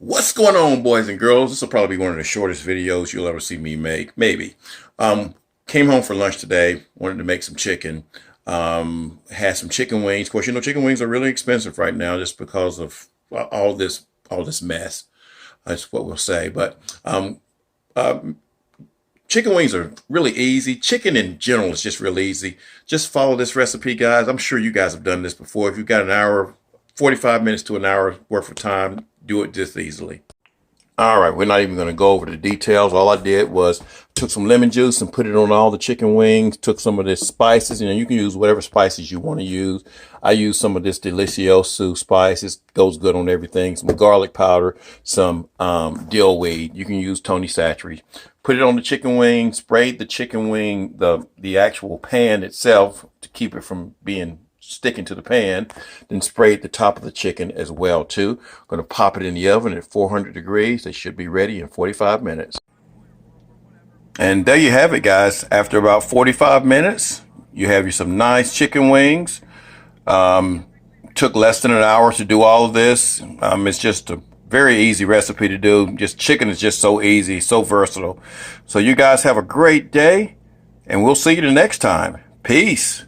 What's going on, boys and girls? This will probably be one of the shortest videos you'll ever see me make. Maybe. Came home for lunch today. Wanted to make some chicken. Had some chicken wings. Of course, chicken wings are really expensive right now just because of all this mess. That's what we'll say. But chicken wings are really easy. Chicken in general is just real easy. Just follow this recipe, guys. I'm sure you guys have done this before. If you've got an hour, 45 minutes to an hour worth of time, do it just easily. All right, we're not even going to go over the details. All I did was took some lemon juice and put it on all the chicken wings, took some of this spices. You can use whatever spices you want to use. I use some of this Delicioso spice. It goes good on everything. Some garlic powder, some dill weed. You can use Tony Chachere. Put it on the chicken wing, sprayed the chicken wing, the actual pan itself to keep it from being sticking to the pan, then sprayed the top of the chicken as well too. Going to pop it in the oven at 400 degrees. They should be ready in 45 minutes. And there you have it, guys. After about 45 minutes, you have you some nice chicken wings. Took less than an hour to do all of this. It's just a very easy recipe to do. Just chicken is just so easy, so versatile. So you guys have a great day, and we'll see you the next time. Peace.